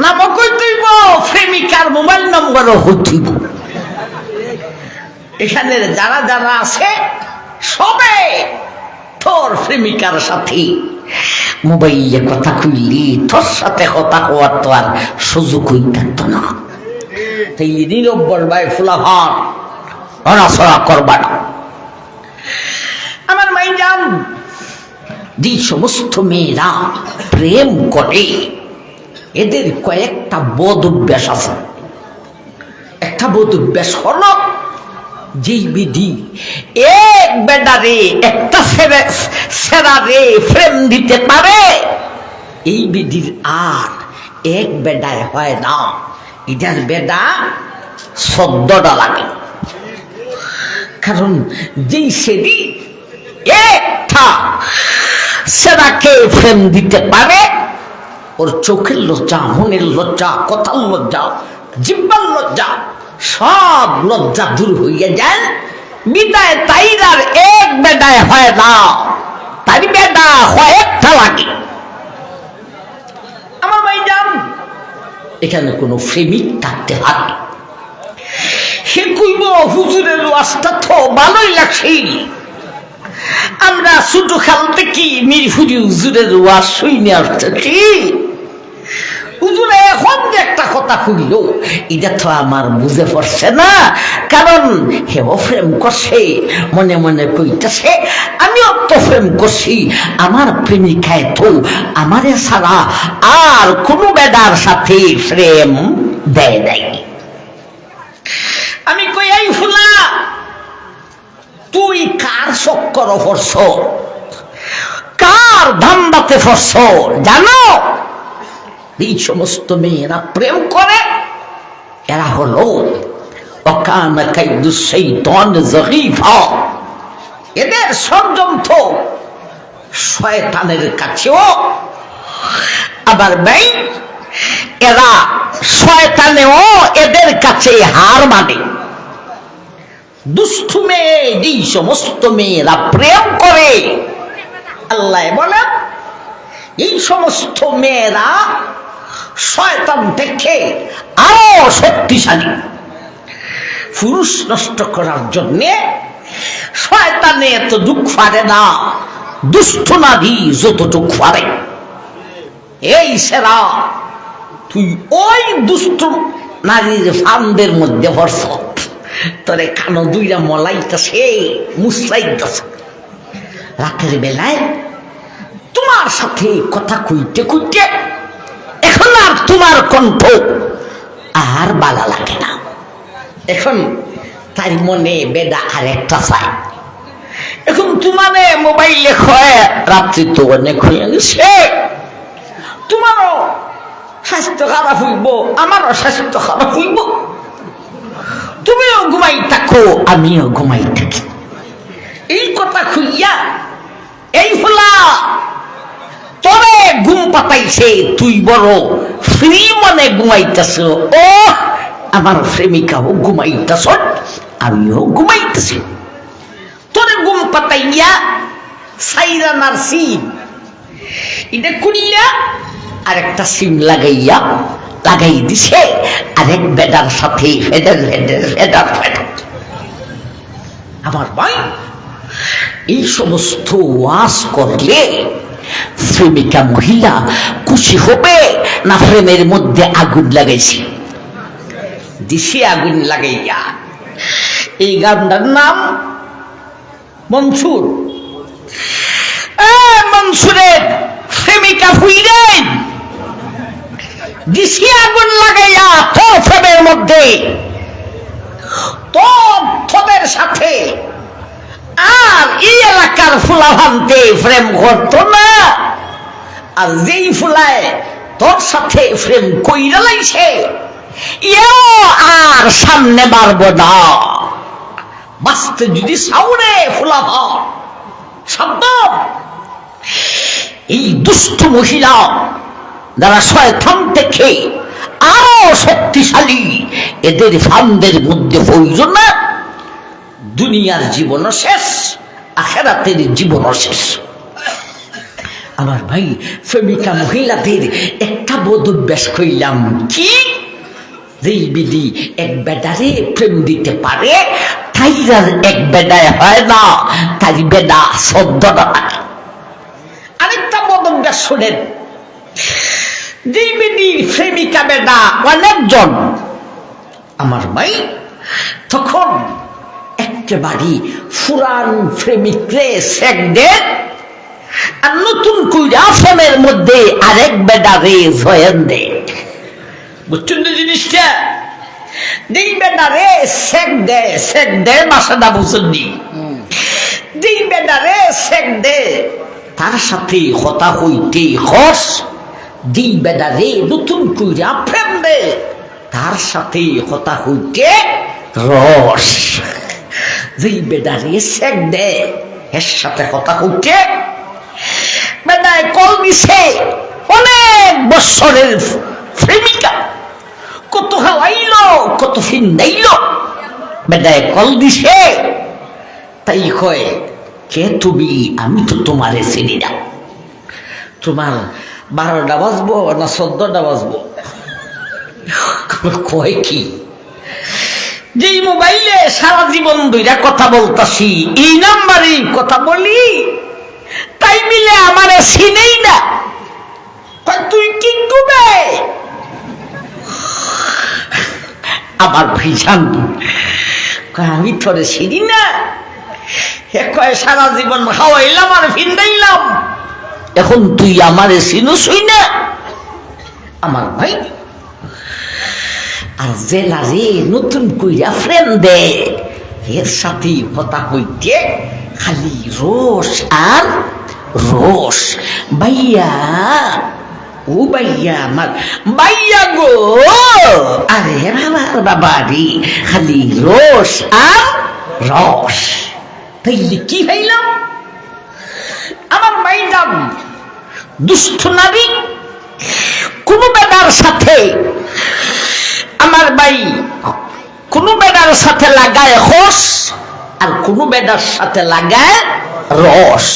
নাম কইব, প্রেমিকার মোবাইল নম্বরও হইব। এখানে যারা যারা আছে সবে তোর প্রেমিকার সাথে মোবাইলে কথা কইলি তোর সাথে কথা হওয়ার তো আর সুযোগ হই থাকতো না। তাই নীরব্বর ভাই ফুলাভান অনাসরা করবা না। যে সমস্ত মেয়েরা প্রেম করে এদের কয়েকটা বদ অভ্যাস আছে। একটা বদ অভ্যাস হলো, যেই বিধি এক বেডারে একটা সেরারে প্রেম দিতে পারে, এই বিধির আর এক বেডায় হয় না। এটার বেডা 14টা লাগে। কারণ যেই সেদি একটা সেরাকে প্রেম দিতে পারে, ওর চোখের লজ্জা, মনের লজ্জা, কথার লজ্জা, জিহ্বার লজ্জা, সব লজ্জা দূর হইয়া যায়। বিদায় তাইরার এক বেডায় হয় না, তাই বেডা কয়েকটা লাগে। আমার ভাইজান, এখানে কোনো প্রেমিক থাকতে হয়। সে কইব হুজুরের ওয়াজটা তো ভালোই লাগছে, আমরা ছোট খাল থেকে মিরপুরি হুজুরের ওয়াজ শুনে আসতেছি। হুজুরে এখন যে একটা কথা কইল, এটা তো আমার বুঝে পড়ছে না। কারণ হেও প্রেম করছে, মনে মনে কইতেছে আমিও তো প্রেম করছি, আমার প্রেমিকায় তো আমারে ছাড়া আর কোনো বেদার সাথে প্রেম দেয় নাই। আমি কই, এই ফুলা, তুই কার চক্কর পড়ছ, কার ধান্দাতে পড়ছ জানো? এই সমস্ত মেয়েরা প্রেম করে, এরা হলো ওয়াকানা কাইদুশ শাইতান যাগীফা। এদের ষড়যন্ত্র শয়তানের কাছেও। আবার ভাই, এরা শয়তানেও এদের কাছে হার মানে। দুষ্টু মেয়ে, এই সমস্ত মেয়েরা প্রেম করে, আল্লাহ বলেন এই সমস্ত মেয়েরা শয়তান থেকে আরো শক্তিশালী। পুরুষ নষ্ট করার জন্যে শয়তানে এত দুঃখ পারে না, দুষ্ট নারী যতটুক পারে। এই সেরা, তুই ওই দুষ্ট নারীর ফান্দের মধ্যে পড়ছ, তোরে কানো দুইটা মলাইতেছে, মুসলাইতেছে। রাতের বেলায় তোমার সাথে কথা কইতে কইতে এখন আর তোমার কণ্ঠ আর বালা লাগে না। এখন তার মনে বেদা আর একটা চাই। এখন তোমারে মোবাইলে খয়ে, রাত্রি তো অনেক হয়ে গেছে, তোমারও স্বাস্থ্য খারাপ হইব, আমারও স্বাস্থ্য খারাপ হইব। তুমিও ঘুমাই থাকো, আমিও ঘুমাই থাকি। এই কথা খুইয়া এই ফুলা তবে ঘুম পাতাইছে, তুই বড় ফ্রি মনে ঘুমাইতেছ। ও আমার প্রেমিকাও ঘুমাইতেছ, আমিও ঘুমাইতেছি। তোরে ঘুম পাতাইয়া সাইরানার সিম এটা করিয়া আরেকটা সিম লাগাই দিছে আরেক বেডার সাথে। ফেডার আমার ভাই, এই সমস্ত ওয়াজ করলে প্রেমিকা মহিলা খুশি হবে না? প্রেমের মধ্যে আগুন লাগাইছি, দিছি আগুন লাগাইয়া। এই গানটার নাম মনসুর। মনসুরের প্রেমিকা হইলেন দিছি আগুন লাগাইয়া তোর প্রেমের মধ্যে, তোর সাথে আর এই এলাকার ফুলা ভান্তে প্রেম করতো না। আর যেই ফুলায় তোর সাথে প্রেম কইরা লাইছে, এও আর সামনে বাড়বো না। বাঁচতে যদি সাউরে ফুলা শব্দ। এই দুষ্ট মহিলা যারা শয়তান থেকে আরো শক্তিশালী, এদের ফান্দের মধ্যে প্রয়োজন না। দুনিয়ার জীবনও শেষ, আখিরাতের জীবনও শেষ। আমার ভাই, প্রেমিকা মহিলাদের একটা বোধ অভ্যাস কইলাম কি, যেই বিধি এক বেডারে প্রেম দিতে পারে, তাইরার এক বেডায় হয় না, তাই বেডা 14টা লাগে। আরেকটা বোধ অভ্যাস শোনেন, যেই বিধি প্রেমিকা বেডা অনেকজন, আমার ভাই তখন একেবারে ফুরান প্রেমিকরে সেক দে, আর নতুন কইরা ফোনের মধ্যে আরেক বেডারে জয়েন দে। বুঝছেন না জিনিসটা? যেই বেডারে সেক দে বাসাটা বুঝেননি। যেই বেডারে সেক দে তার সাথে কথা হইতে খস, যেই বেডারে নতুন কইরা প্রেম দে তার সাথে কথা হইতে রস। যেই বেডারে সেক দে এর সাথে কথা হইতে বেডায় কল দিছে অনেক বছরের প্রেমিকা, কত হাওয়াইলো কত ফিন্দাইলো, বেডায় কল দিছে তাই কয় কে তুমি? আমি তো তোমারে চিনি না। তোমার 12টা বাজবো না 14টা বাজবো? কয় কি? যেই মোবাইলে সারা জীবন ধইরা কথা বলতাছি এই নাম্বারে কথা বলি, তাই মিলে আমারে চিনেই না। তুই কি করবে? আমার ভিজান আমি তোরে চিনি না। কয় সারা জীবন খাওয়াইলাম আর ফিন্দাইলাম, এখন তুই আমারে চিনুসই না? আমার ভাই আর জেলারে নতুন কইরা ফ্রেন্ড দে এর সাথে কথা হইতে খালি রোষ আর রোষ। ভাইয়া ও ভাইয়া, আমার ভাইয়া গো, আরে আমার বাবা রে, খালি রোষ আর রস। তাইলে কি হইলাম? আমার মাইডাম দুষ্ট নারী, কোন বেটার সাথে আমার ভাই কোন বেটার সাথে লাগায় হোস আর কোন বেটার সাথে লাগায় রস।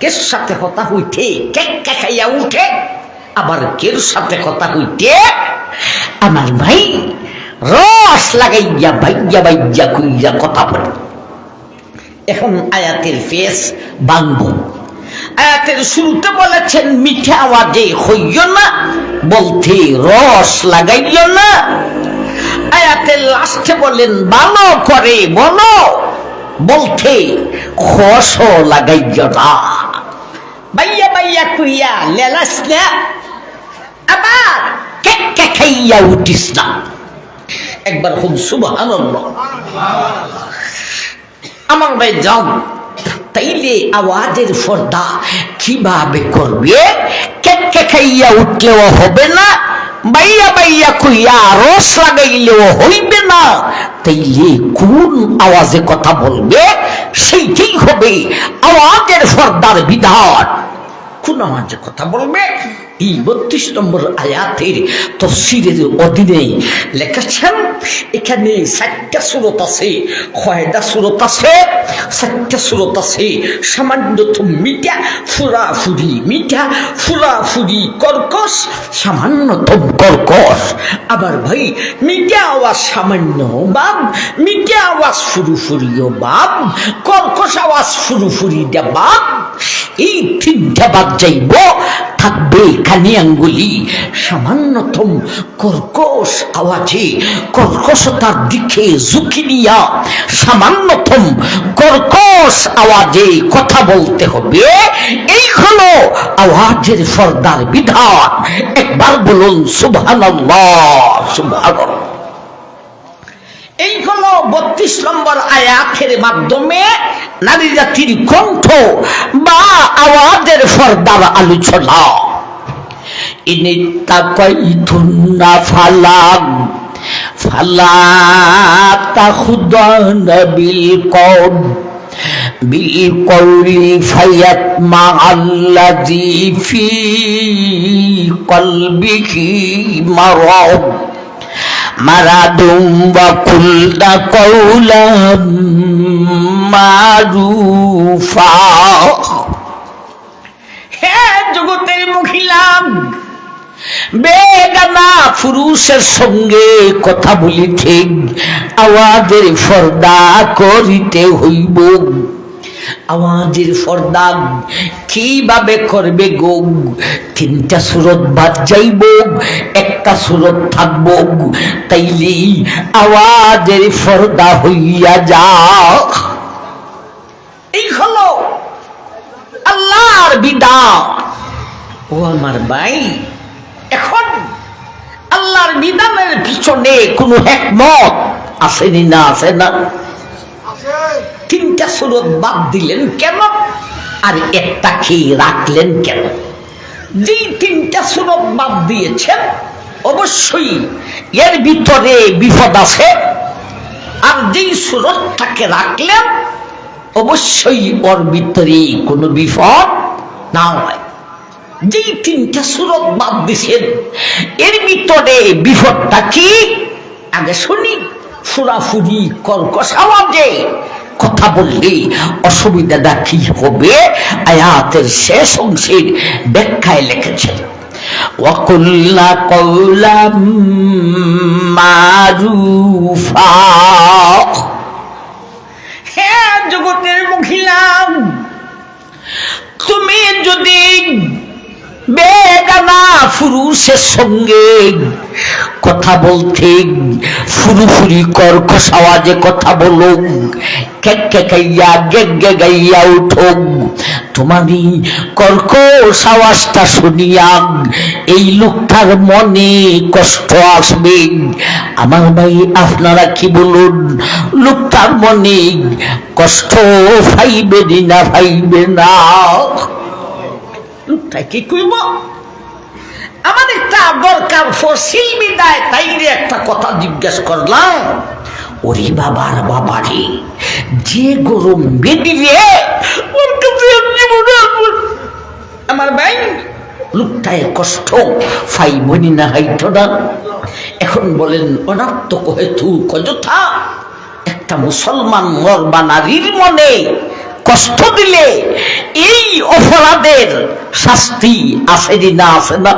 কের সাথে কথা হইতে কেক খাইয়া উঠে, আবার কের সাথে কথা হইতে আমার ভাই রস লাগাইয়া ভাইয়া ভাইয়া কইয়া কথা বলে। এখন আয়াতের ফেস বাংব। আয়াতের শুরুতে বলেছেন মিঠা আওয়াজে হইও না, বলতে রস লাগাইও না। আয়াতের লাস্টে বলেন ভালো করে বলো, বলতে খস লাগাইও না। ভাইয়া ভাইয়া কইয়া লেলাস না, আবার কেক খাইয়া উঠিস না। একবার খুব সুবহানাল্লাহ। আমার ভাই যাও, তাইলে আওয়াজের পর্দা কিভাবে করবে? কেক খাইয়া উঠলেও হবে না, বাইয়া বাইয়া কইয়া রস লাগাইলেও হইবে না। তাইলে কোন আওয়াজে কথা বলবে? সেইটাই হবে আওয়াজের পর্দার বিধান। কোন আওয়াজে কথা বলবে? এই 32 নম্বর আয়াতের তাফসীরের অধীনে লেখেছেন, এখানে 4টা সূরত আছে, কয়টা সূরত আছে? 4টা সূরত আছে। সামান্যতম মিঠা ফুরাফুরি, মিঠা ফুরাফুরি কর্কশ, সামান্যতম কর্কশ। আবার ভাই মিঠা আওয়াজ সামান্য বাপ, মিঠা আওয়াজ ফুরুফুরিও বাপ, কর্কশ আওয়াজ ফুরুফুরি দে বাপ। এই 3টা বাদ যাইব, থাকবে খানি আঙ্গুলি। সামান্যতম কর্কশ আওয়াজে কর্কশতার দিকে ঝুঁকি নিয়া সামান্যতম কর্কশ আওয়াজে কথা বলতে হবে। এই হলো আওয়াজের পর্দার বিধান। একবার বলুন সুবহানাল্লাহ, সুবহানাল্লাহ। এই হলো 32 নম্বর আয়াতের মাধ্যমে নারী জাতির কণ্ঠ বা আওয়াজের পর্দার আলোচনা। ইনিত্তাকাইতুন্না ফালা তাখুদানা বিল কওলি ফায়াতমাআল্লাযী ফী কলবিহি মারাদুম ওয়া কুলনা কওলাম মারুফা। হে জগতের মহিলা, বেগানা পুরুষের সঙ্গে কথা বলিতে আওয়াজের পর্দা করিতে হইব। আওয়াজের পর্দা কিভাবে করবে গো? 3টা সূরত বাদ যাইব, একটা সূরত থাকব, তাইলে আওয়াজের পর্দা হইয়া যা। এই হলো আল্লাহর আল্লাহর বিধান। ও আমার ভাই, এখন আল্লাহর বিধানের পিছনে কোনো হিকমত আসেনি? না আছে না? তিনটা সূরত বাদ দিলেন কেন, আর একটাকে রাখলেন কেন? যেই তিনটা সূরত বাদ দিয়েছেন অবশ্যই এর ভিতরে বিপদ আছে, আর যেই সূরতটাকে রাখলেন অবশ্যই ওর ভিতরে কোনো বিপদ না হয়। যেই তিনটা সূরত বাদ দিছেন এর ভিতরে বিপদটা কি আগে শুনি। ফুরাফুরি কর্কশ আওয়াজে কথা বললে অসুবিধাটা কি হবে আয়াতের শেষ অংশের ব্যাখ্যায় লিখেছেন, ওয়াকুল্লা কওলাম মারুফা। হে জগতের মহিলা, তুমি যদি বেগানা পুরুষের সঙ্গে কথা বলতে ফুরুফুরি কর্কশ আওয়াজে কথা বলো, কেকে গাইয়া গেগে গাইয়া উঠো, তোমারই কর্কশ আওয়াজটা শুনিয়া এই লোকটার মনে কষ্ট আসবে। আমার ভাই আপনারা কি বলুন, লোকটার মনে কষ্ট পাইবে না পাইবে না? লোকটা কি কইব? আমার একটা দরকার ফসিল বিদায়, তাইরে একটা কথা জিজ্ঞেস করলাম। ওরে বাবার বাবারে, যে গরম বেদিবে ওর কাছে আমার ভাই লোকটায় কষ্ট ফাইবনি না হাইতো না। এখন বলেন অনাত্মক হেতু কযথা একটা মুসলমান মরবা নারীর মনে কষ্ট দিলে এই অপরাধের শাস্তি আছে না আছে না?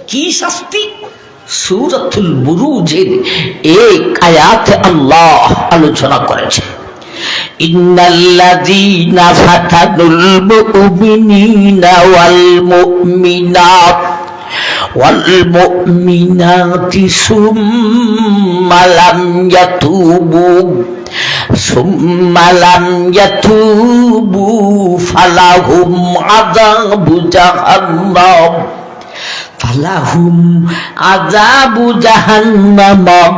কি শাস্তি? সূরাতুল বুরুজের এক আয়াতে আল্লাহ আলোচনা করেছে, ইন্নাল্লাযীনা ফাতানুল মুমিনিনা ওয়াল মুমিনাত ওয়াল মুমিনাতি সুম্মা লাম ইয়াতুবু ফালাহুম আযাবু জাহান্নাম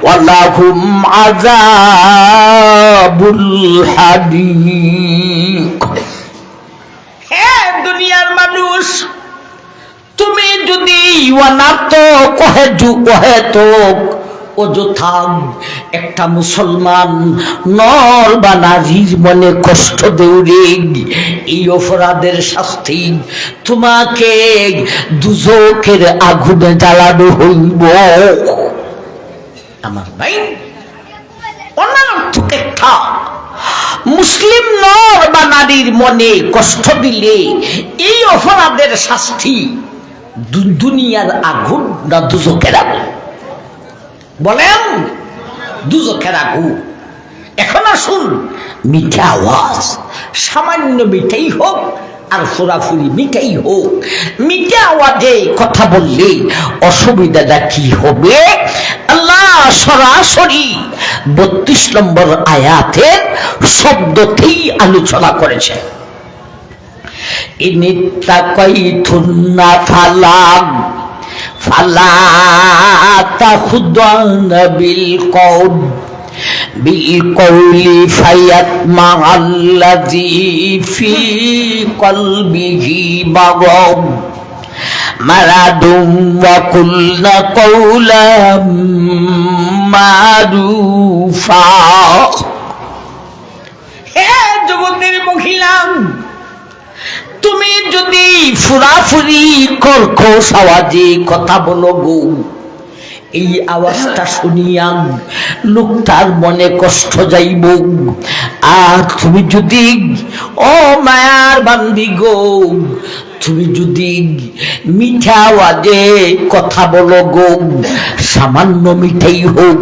ওয়ালাহুম আযাবুল হারিক। হে দুনিয়ার মানুষ, তুমি যদি অনার্থ কহে তো অযথা একটা মুসলমান নর বা নারীর মনে কষ্ট দেউরে এই অপরাধের শাস্তি তোমাকে দুজকের আগুনে জ্বালানো হইব। আমার ভাই, অনার্থক একটা মুসলিম নর বা নারীর মনে কষ্ট দিলে এই অপরাধের শাস্তি দুনিয়ার আগুন না দুজকের আগুন? বলেন, দুজকের আগুন। এখন আসুন, মিঠা আওয়াজ সামান্য মিঠাই হোক আর ফুরাফুরি মিঠাই হোক, মিঠা আওয়াজে কথা বললে অসুবিধাটা কি হবে? আল্লাহ সরাসরি 32 নম্বর আয়াতের শব্দতেই আলোচনা করেছে, ইনিত্তাকাইতুন্না ফালা তাখুদানা বিলকৌলি ফায়াতমাআল্লাযী ফী কলবিহি মারাদুম ওয়া কুলনা কওলাম মারুফা। হে জগতের মহিলা, তুমি যদি ফুরাফুরি কর্কশ আওয়াজে কথা বলো গো, এই আওয়াজটা শুনিয়া লোকটার মনে কষ্ট যাইব। আর তুমি যদি ও মায়ার বান্দি গো, তুমি যদি মিঠা আওয়াজে কথা বলো গো, সামান্য মিঠাই হোক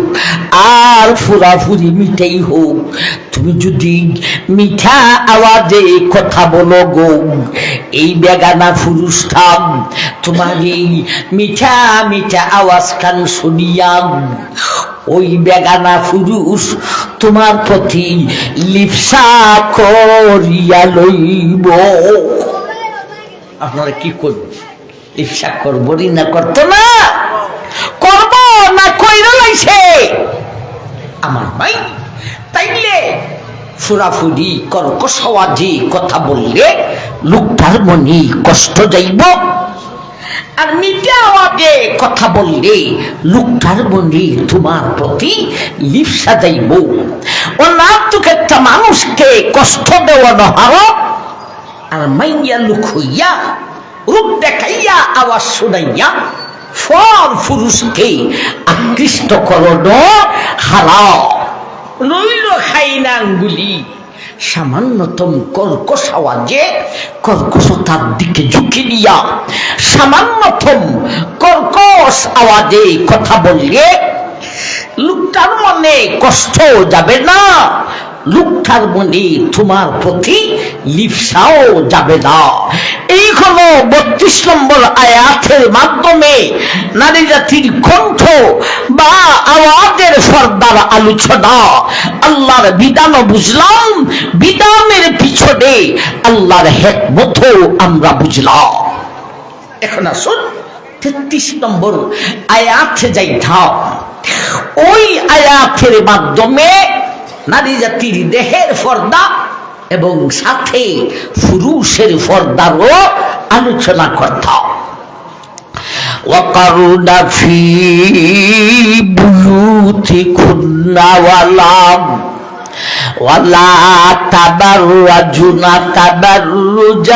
আর ফুরাফুরি মিঠাই হোক, তুমি যদি মিঠা আওয়াজে কথা বলো গো, এই বেগানা পুরুষটা তোমার এই মিঠা মিঠা আওয়াজ কান শুনিয়া ওই বেগানা পুরুষ তোমার প্রতি লিপ্সা করিয়া লইব। আপনারা কি করবেন? লিপ্সা করবই না করতো না, করব না কইরা লাইছে আমার ভাই। তাইলে ফুরাফুরি কর্কশ আওয়াজে কথা বললে লোকটার মনে কষ্ট যাইব, আর মিঠা আওয়াজে কথা বললে লোকটার মনে তোমার প্রতি লিপ্সা যাইব। ও না তোকে একটা মানুষকে কষ্ট দেওয়ানো হারো, আর মাইয়া লোক হইয়া রূপ দেখাইয়া আওয়াজ শুনাইয়া সব পুরুষকে আকৃষ্ট করো হারাও। রইল খাই না আঙ্গুলি সামান্যতম কর্কশ আওয়াজে কর্কশতার দিকে ঝুঁকি দিয়া সামান্যতম কর্কশ আওয়াজে কথা বললে লোকটার মনে কষ্ট যাবে না, লোকটার মনে তোমার প্রতি লিপ্সাও যাবে না। এই হলো 32 নম্বর আয়াতের মাধ্যমে নারী জাতির কণ্ঠ বা আওয়াজের পর্দার আলোচনা। আল্লাহর বিধানও বুঝলাম, বিধানের পিছনে আল্লাহর হিকমতও আমরা বুঝলাম। এখন আসুন 33 নম্বর আয়াতে যাইতাম। ওই আয়াতের মাধ্যমে নারী জাতির দেহের পর্দা এবং সাথে পুরুষের পর্দারও আলোচনা করতাম। وقرن في بيوتكن ولا تبرجن تبرج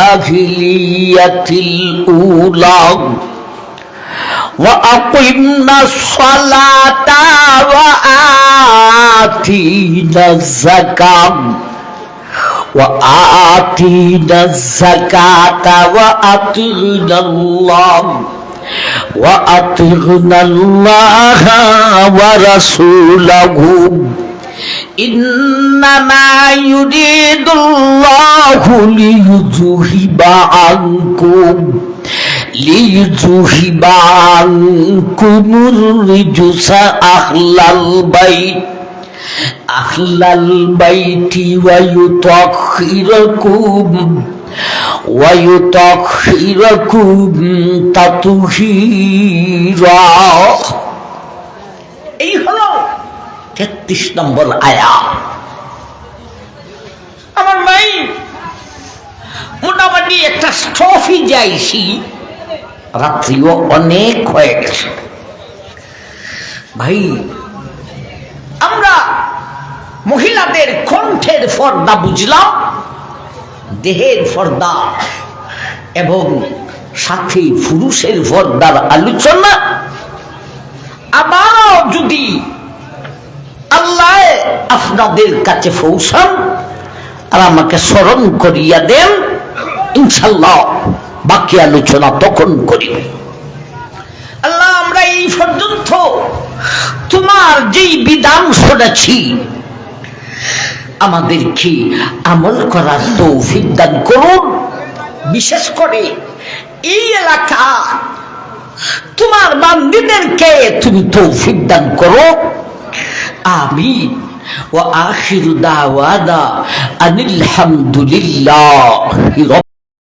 الجاهلية الأولى وأقمنا الصلاة وآتينا الزكاة وآتينا الزكاة وأطعنا الله ورسوله إنما يريد الله ليذهب عنكم الرجس أهل البيت ويطهركم تطهيرا। এই হলো 33 নম্বর আয়াত। আমার ভাই মোটামুটি একটা স্টফি যাইছি, রাত্রিও অনেক হয়ে গেছে। ভাই আমরা মহিলাদের কণ্ঠের পর্দা বুঝলাম, দেহের পর্দা এবং সাথে পুরুষের পর্দার আলোচনা। আবারও যদি আল্লাহ আপনাদের কাছে পৌঁছান আর আমাকে স্মরণ করিয়া দেন, ইনশাল্লাহ বাকি আলোচনা তখন করিব। আল্লাহ আমরা এই পর্যন্ত তোমার যেই বিধান শুনেছি আমাদেরকে আমল করার তৌফিক দান করুন। বিশেষ করে এই এলাকা তোমার বান্দীদেরকে তুমি তৌফিক দান করো, আমিন। ওয়া আখিরু দাওয়ানা আনিল হামদুলিল্লাহি